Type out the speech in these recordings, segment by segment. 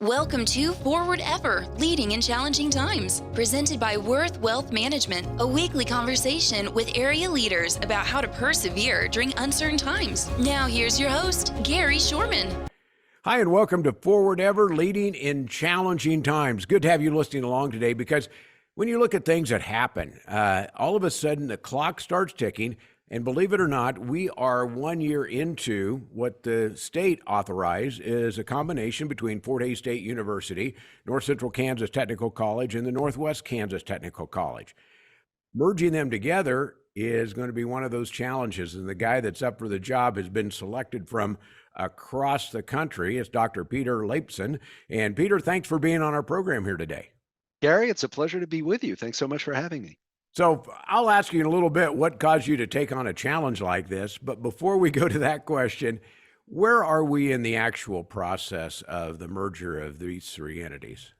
Welcome to Forward Ever, Leading in Challenging Times, presented by Worth Wealth Management, a weekly conversation with area leaders about how to persevere during uncertain times. Now here's your host, Gary Shorman. Hi, and welcome to Forward Ever, Leading in Challenging Times. Good to have you listening along today because when you look at things that happen, all of a sudden the clock starts ticking. And believe it or not, we are 1 year into what the state authorized is a combination between Fort Hays State University, North Central Kansas Technical College, and the Northwest Kansas Technical College. Merging them together is going to be one of those challenges. And the guy that's up for the job has been selected from across the country. It's Dr. Peter Leipson. And Peter, thanks for being on our program here today. Gary, it's a pleasure to be with you. Thanks so much for having me. So I'll ask you in a little bit what caused you to take on a challenge like this. But before we go to that question, where are we in the actual process of the merger of these three entities?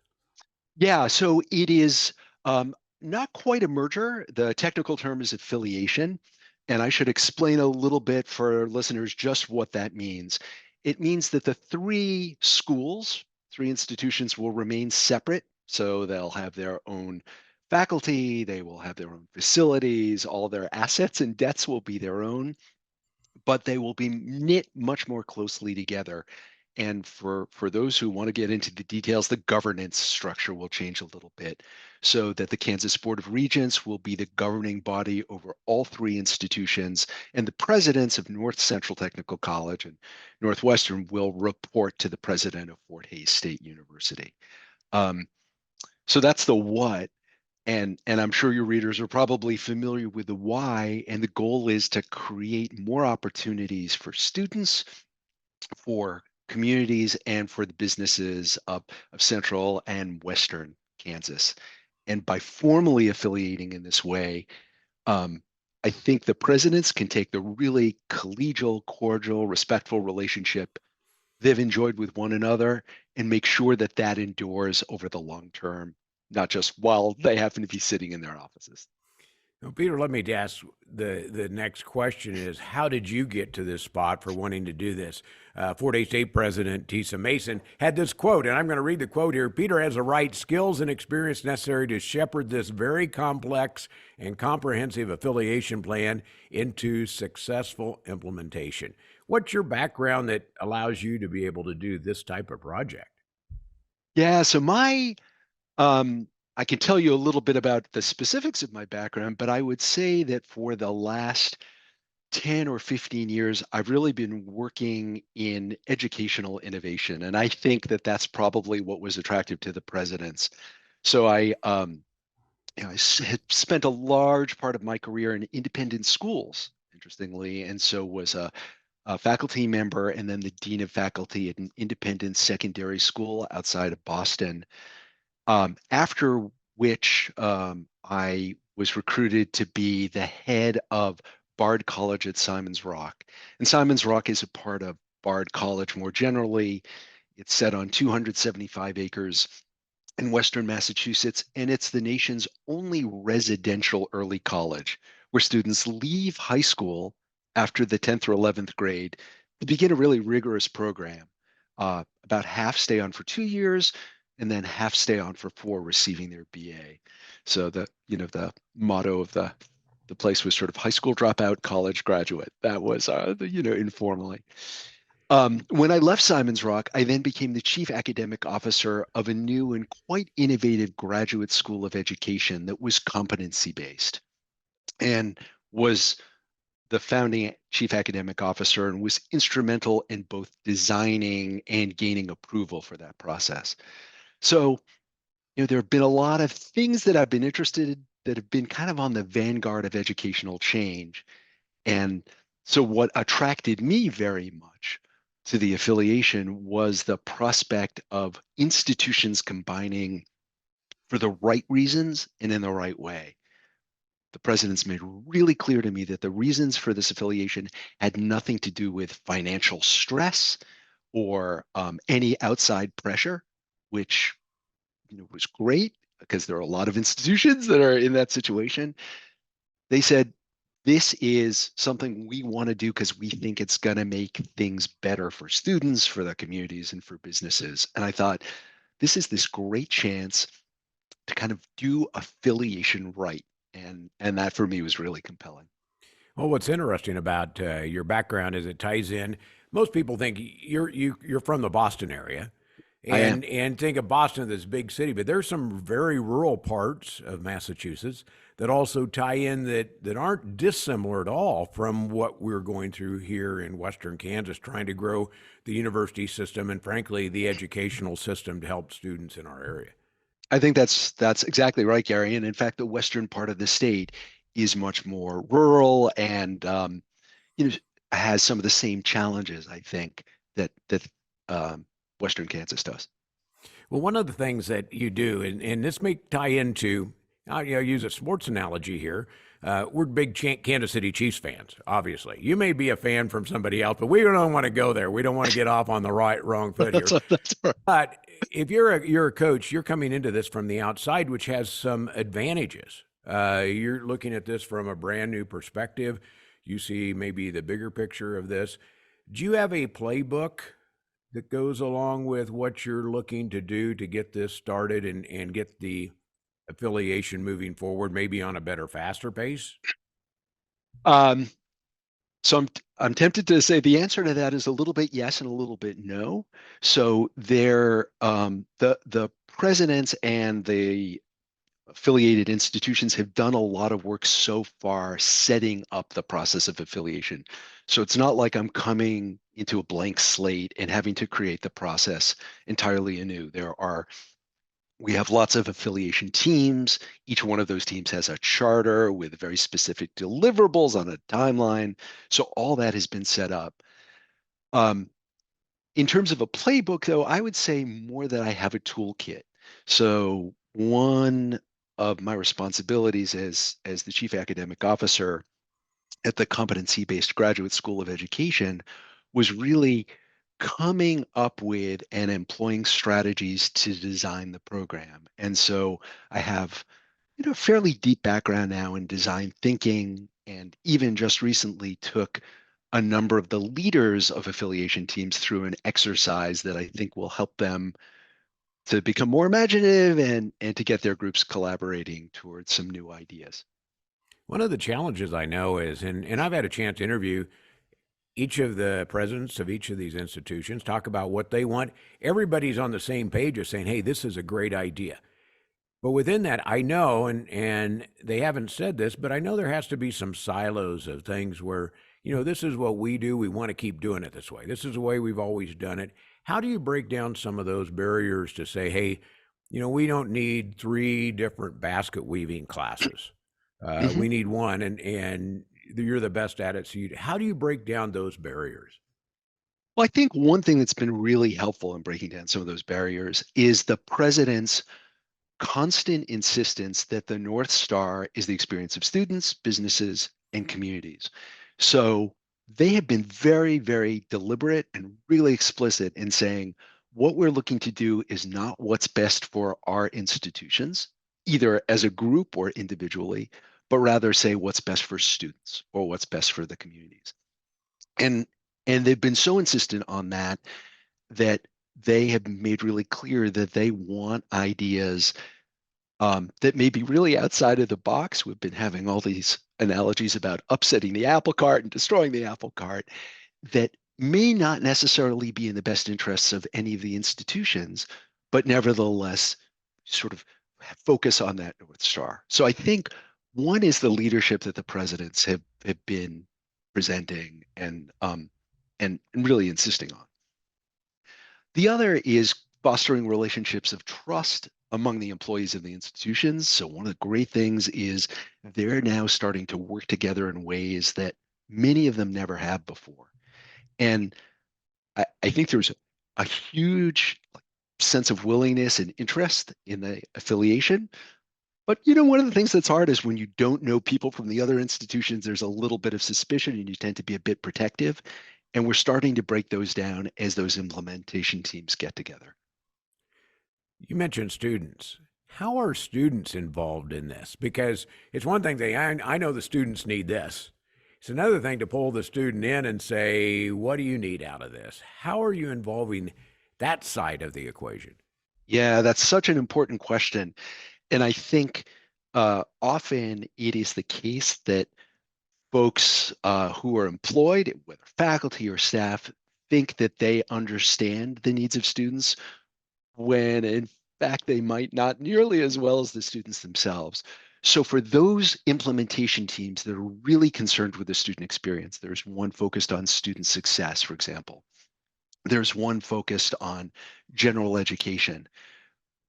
Yeah, so it is not quite a merger. The technical term is affiliation. And I should explain a little bit for listeners just what that means. It means that the three schools, three institutions will remain separate. So they'll have their own faculty, they will have their own facilities, all their assets and debts will be their own, but they will be knit much more closely together. And for those who want to get into the details, the governance structure will change a little bit so that the Kansas Board of Regents will be the governing body over all three institutions, and the presidents of North Central Technical College and Northwestern will report to the president of Fort Hays State University. So that's the what. And I'm sure your readers are probably familiar with the why, and the goal is to create more opportunities for students, for communities, and for the businesses of Central and Western Kansas. And by formally affiliating in this way, I think the presidents can take the really collegial, cordial, respectful relationship they've enjoyed with one another and make sure that that endures over the long term, not just while they happen to be sitting in their offices. Now, Peter, let me ask the next question is, how did you get to this spot for wanting to do this? Fort Hays State President Tisa Mason had this quote, and I'm going to read the quote here. Peter has the right skills and experience necessary to shepherd this very complex and comprehensive affiliation plan into successful implementation. What's your background that allows you to be able to do this type of project? Yeah, so I can tell you a little bit about the specifics of my background, but I would say that for the last 10 or 15 years, I've really been working in educational innovation. And I think that that's probably what was attractive to the presidents. So I had spent a large part of my career in independent schools, interestingly, and so was a faculty member and then the dean of faculty at an independent secondary school outside of Boston. After which I was recruited to be the head of Bard College at Simon's Rock. And Simon's Rock is a part of Bard College more generally. It's set on 275 acres in Western Massachusetts, and it's the nation's only residential early college where students leave high school after the 10th or 11th grade to begin a really rigorous program. About half stay on for 2 years, and then half stay on for 4, receiving their BA. So the motto of the place was sort of high school dropout, college graduate. That was informally. When I left Simon's Rock, I then became the chief academic officer of a new and quite innovative graduate school of education that was competency based, and was the founding chief academic officer and was instrumental in both designing and gaining approval for that process. So, there have been a lot of things that I've been interested in that have been kind of on the vanguard of educational change. And so what attracted me very much to the affiliation was the prospect of institutions combining for the right reasons and in the right way. The president's made really clear to me that the reasons for this affiliation had nothing to do with financial stress or any outside pressure, which was great because there are a lot of institutions that are in that situation. They said, this is something we want to do because we think it's going to make things better for students, for the communities, and for businesses. And I thought, this is this great chance to kind of do affiliation right. And that for me was really compelling. Well, what's interesting about your background is it ties in. Most people think you're from the Boston area, I am. and think of Boston as this big city, but there's some very rural parts of Massachusetts that also tie in that aren't dissimilar at all from what we're going through here in Western Kansas, trying to grow the university system and, frankly, the educational system to help students in our area. I think that's exactly right, Gary. And in fact, the western part of the state is much more rural and you know has some of the same challenges, I think, that um, Western Kansas does. Well, one of the things that you do, and this may tie into, I'll use a sports analogy here. We're big Kansas City Chiefs fans, obviously. You may be a fan from somebody else, but we don't want to go there. We don't want to get off on the wrong foot here. That's right. But if you're a coach, you're coming into this from the outside, which has some advantages. You're looking at this from a brand new perspective. You see maybe the bigger picture of this. Do you have a playbook that goes along with what you're looking to do to get this started and get the affiliation moving forward, maybe on a better, faster pace? Um, so I'm tempted to say the answer to that is a little bit yes and a little bit no. So the presidents and the affiliated institutions have done a lot of work so far setting up the process of affiliation. So it's not like I'm coming into a blank slate and having to create the process entirely anew. We have lots of affiliation teams. Each one of those teams has a charter with very specific deliverables on a timeline. So all that has been set up. In terms of a playbook, though, I would say more that I have a toolkit. So one of my responsibilities as the chief academic officer at the Competency-Based Graduate School of Education was really coming up with and employing strategies to design the program. And so I have, a fairly deep background now in design thinking, and even just recently took a number of the leaders of affiliation teams through an exercise that I think will help them to become more imaginative and to get their groups collaborating towards some new ideas. One of the challenges I know is, and I've had a chance to interview each of the presidents of each of these institutions, talk about what they want. Everybody's on the same page of saying, hey, this is a great idea. But within that, I know, and they haven't said this, but I know there has to be some silos of things where, this is what we do. We want to keep doing it this way. This is the way we've always done it. How do you break down some of those barriers to say, hey, we don't need 3 different basket weaving classes. We need one, and you're the best at it. So how do you break down those barriers? Well, I think one thing that's been really helpful in breaking down some of those barriers is the president's constant insistence that the North Star is the experience of students, businesses, and communities. So they have been very, very deliberate and really explicit in saying what we're looking to do is not what's best for our institutions, either as a group or individually, but rather say what's best for students or what's best for the communities. And they've been so insistent on that they have made really clear that they want ideas that may be really outside of the box. We've been having all these analogies about upsetting the apple cart and destroying the apple cart that may not necessarily be in the best interests of any of the institutions, but nevertheless sort of focus on that North Star. So I think one is the leadership that the presidents have been presenting and really insisting on. The other is fostering relationships of trust among the employees of the institutions. So one of the great things is they're now starting to work together in ways that many of them never have before. And I think there's a huge sense of willingness and interest in the affiliation. But one of the things that's hard is when you don't know people from the other institutions, there's a little bit of suspicion and you tend to be a bit protective. And we're starting to break those down as those implementation teams get together. You mentioned students. How are students involved in this? Because it's one thing I know the students need this. It's another thing to pull the student in and say, what do you need out of this? How are you involving that side of the equation? Yeah, that's such an important question. And I think often it is the case that folks who are employed, whether faculty or staff, think that they understand the needs of students when in fact they might not nearly as well as the students themselves. So for those implementation teams that are really concerned with the student experience, there's one focused on student success, for example. There's one focused on general education.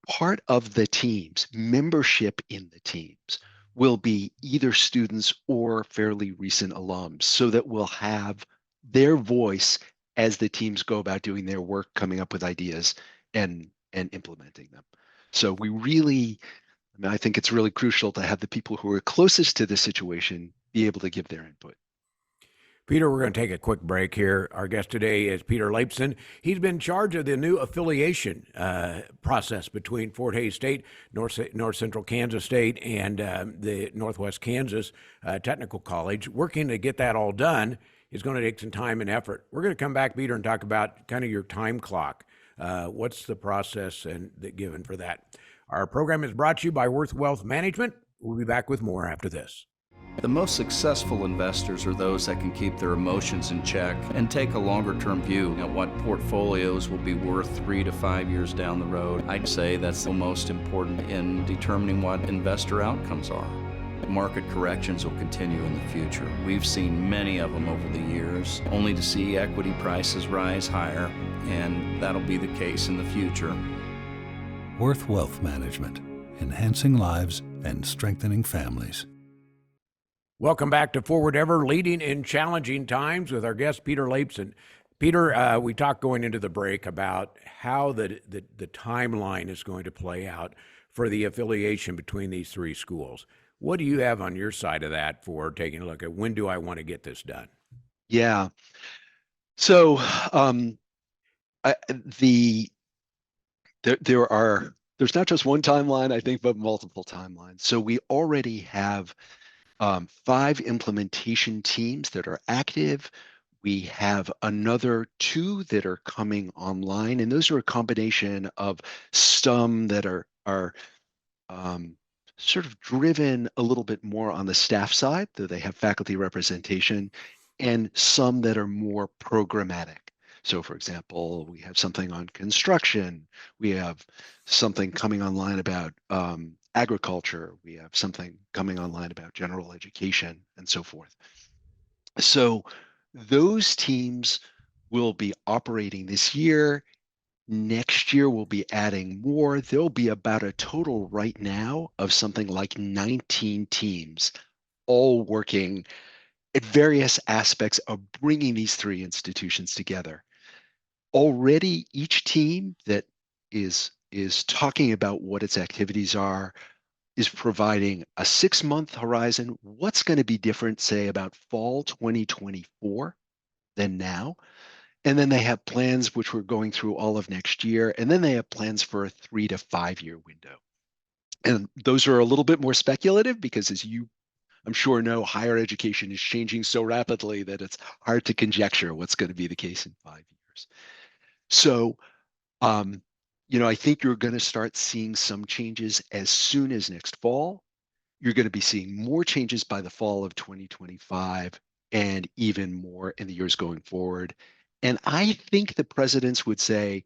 Part of the teams, membership in the teams, will be either students or fairly recent alums, so that we'll have their voice as the teams go about doing their work, coming up with ideas and implementing them. So we really, I mean, I think it's really crucial to have the people who are closest to the situation be able to give their input. Peter, we're going to take a quick break here. Our guest today is Peter Leipson. He's been in charge of the new affiliation process between Fort Hays State, North Central Kansas State, and the Northwest Kansas Technical College. Working to get that all done is going to take some time and effort. We're going to come back, Peter, and talk about kind of your time clock. What's the process and the given for that? Our program is brought to you by Worth Wealth Management. We'll be back with more after this. The most successful investors are those that can keep their emotions in check and take a longer-term view at what portfolios will be worth 3 to 5 years down the road. I'd say that's the most important in determining what investor outcomes are. Market corrections will continue in the future. We've seen many of them over the years, only to see equity prices rise higher, and that'll be the case in the future. Worth Wealth Management, enhancing lives and strengthening families. Welcome back to Forward Ever, leading in challenging times with our guest, Peter Leipson. Peter, we talked going into the break about how the timeline is going to play out for the affiliation between these three schools. What do you have on your side of that for taking a look at when do I want to get this done? Yeah. So there's not just one timeline, I think, but multiple timelines. So we already have 5 implementation teams that are active. We have another 2 that are coming online, and those are a combination of some that are sort of driven a little bit more on the staff side, though they have faculty representation, and some that are more programmatic. So for example, we have something on construction, we have something coming online about agriculture, we have something coming online about general education, and so forth. So those teams will be operating this year. Next year, we'll be adding more. There'll be about a total right now of something like 19 teams, all working at various aspects of bringing these 3 institutions together. Already, each team that is talking about what its activities are is providing a 6-month horizon. What's going to be different, say, about fall 2024 than now? And then they have plans which we're going through all of next year. And then they have plans for a 3 to 5 year window. And those are a little bit more speculative because, as you, I'm sure, know, higher education is changing so rapidly that it's hard to conjecture what's going to be the case in 5 years. So, I think you're going to start seeing some changes as soon as next fall. You're going to be seeing more changes by the fall of 2025 and even more in the years going forward. And I think the presidents would say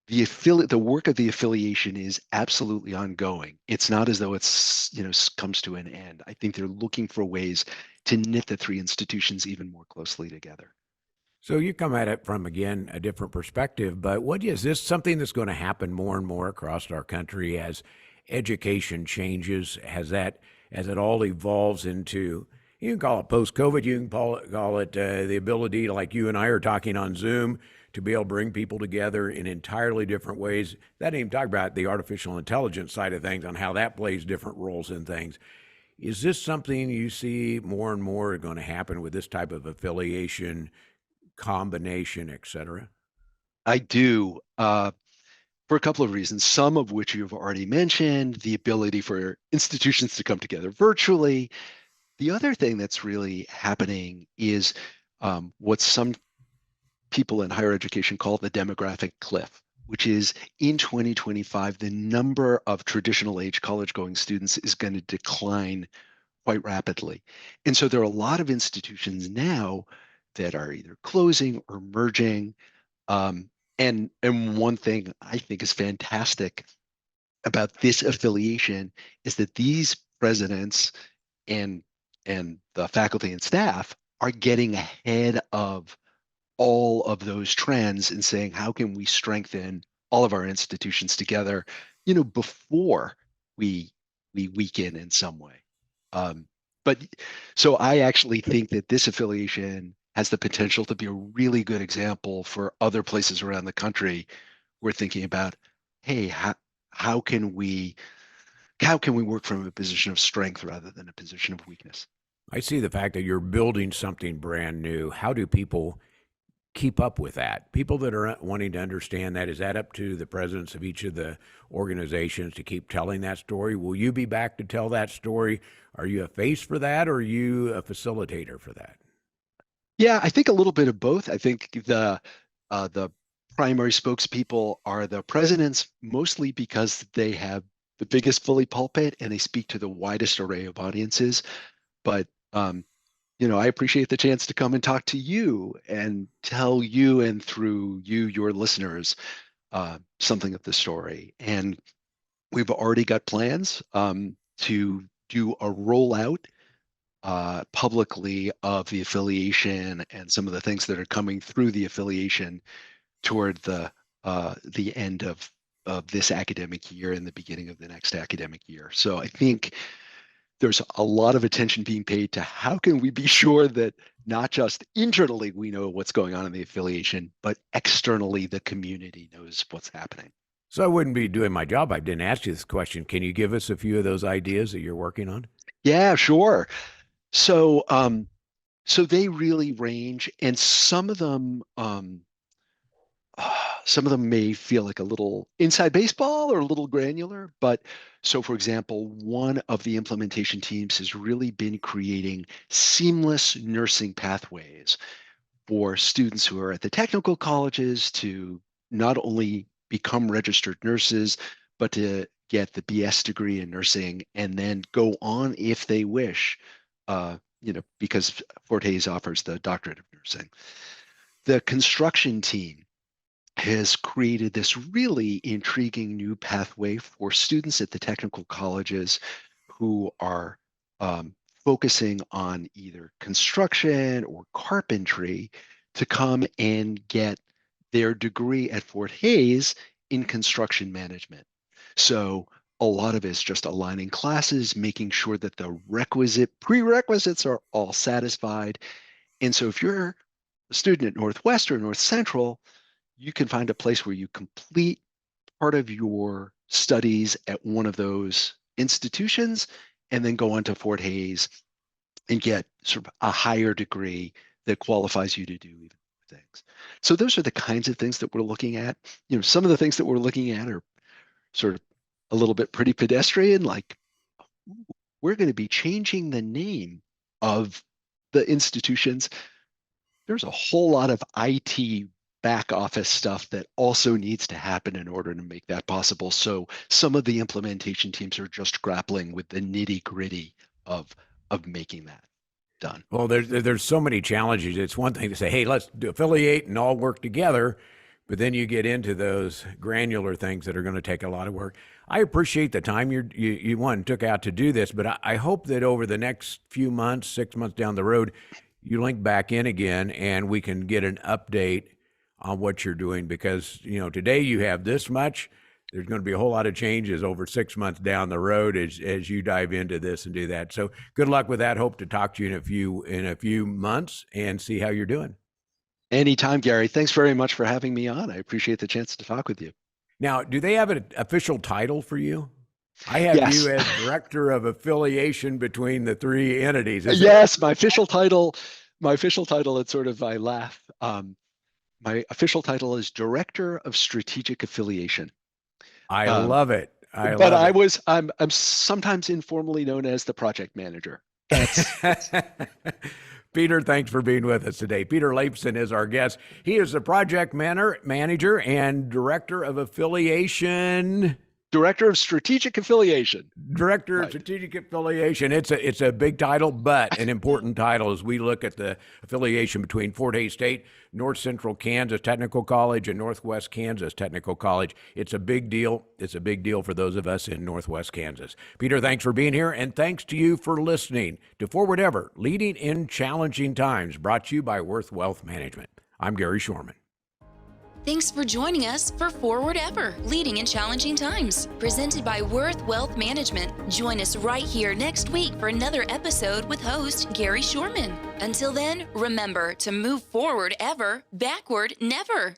the work of the affiliation is absolutely ongoing. It's not as though it's, comes to an end. I think they're looking for ways to knit the 3 institutions even more closely together. So you come at it from, again, a different perspective, but what is this something that's going to happen more and more across our country as education changes, as it all evolves into, you can call it post-COVID, you can call it the ability to, like you and I are talking on Zoom, to be able to bring people together in entirely different ways. That didn't even talk about the artificial intelligence side of things, on how that plays different roles in things. Is this something you see more and more going to happen with this type of affiliation, combination, et cetera? I do, for a couple of reasons, some of which you've already mentioned, the ability for institutions to come together virtually. The other thing that's really happening is what some people in higher education call the demographic cliff. which is in 2025, the number of traditional age college going students is going to decline quite rapidly. And so there are a lot of institutions now that are either closing or merging. And one thing I think is fantastic about this affiliation is that these presidents and the faculty and staff are getting ahead of all of those trends and saying, how can we strengthen all of our institutions together, before we weaken in some way. But so I actually think that this affiliation has the potential to be a really good example for other places around the country. We're thinking about, hey, how can we work from a position of strength rather than a position of weakness? I see the fact that you're building something brand new. How do people keep up with that? People that are wanting to understand that, is that up to the presidents of each of the organizations to keep telling that story? Will you be back to tell that story? Are you a face for that, or are you a facilitator for that? Yeah, I think a little bit of both. I think the primary spokespeople are the presidents, mostly because they have the biggest fully pulpit and they speak to the widest array of audiences. But I appreciate the chance to come and talk to you and tell you, and through you, your listeners, something of the story. And we've already got plans to do a rollout publicly of the affiliation and some of the things that are coming through the affiliation toward the end of this academic year and the beginning of the next academic year. So I think there's a lot of attention being paid to how can we be sure that not just internally we know what's going on in the affiliation, but externally the community knows what's happening. So I wouldn't be doing my job if I didn't ask you this question. Can you give us a few of those ideas that you're working on? Yeah, sure. So they really range, and some of them may feel like a little inside baseball or a little granular. But so, for example, one of the implementation teams has really been creating seamless nursing pathways for students who are at the technical colleges to not only become registered nurses, but to get the BS degree in nursing and then go on, if they wish, because Fort Hays offers the doctorate of nursing. The construction team has created this really intriguing new pathway for students at the technical colleges who are focusing on either construction or carpentry to come and get their degree at Fort Hays in construction management. So a lot of it is just aligning classes, making sure that the requisite prerequisites are all satisfied. And so if you're a student at Northwestern, North Central, you can find a place where you complete part of your studies at one of those institutions and then go on to Fort Hays and get sort of a higher degree that qualifies you to do even more things. So those are the kinds of things that we're looking at. Some of the things that we're looking at are sort of a little bit pretty pedestrian, like we're going to be changing the name of the institutions. There's a whole lot of IT back office stuff that also needs to happen in order to make that possible. So some of the implementation teams are just grappling with the nitty gritty of making that done. Well, there's so many challenges. It's one thing to say, hey, let's affiliate and all work together, but then you get into those granular things that are going to take a lot of work. I appreciate the time you took out to do this, but I hope that over the next few months, 6 months down the road, you link back in again and we can get an update on what you're doing, because today you have this much. There's going to be a whole lot of changes over 6 months down the road as you dive into this and do that. So good luck with that. Hope to talk to you in a few months and see how you're doing. Anytime, Gary. Thanks very much for having me on. I appreciate the chance to talk with you. Now, do they have an official title for you? I have Yes. you as director of affiliation between the three entities. Yes, my official title, it's sort of, I laugh. My official title is Director of Strategic Affiliation. I love it. I'm sometimes informally known as the project manager. Peter, thanks for being with us today. Peter Leifson is our guest. He is the project manager and director of affiliation. Director of Strategic Affiliation. Director of Right. Strategic Affiliation. It's a big title, but an important title as we look at the affiliation between Fort Hays State, North Central Kansas Technical College, and Northwest Kansas Technical College. It's a big deal. It's a big deal for those of us in Northwest Kansas. Peter, thanks for being here, and thanks to you for listening to Forward Ever, Leading in Challenging Times, brought to you by Worth Wealth Management. I'm Gary Shorman. Thanks for joining us for Forward Ever, Leading in Challenging Times, presented by Worth Wealth Management. Join us right here next week for another episode with host Gary Shorman. Until then, remember to move forward ever, backward never.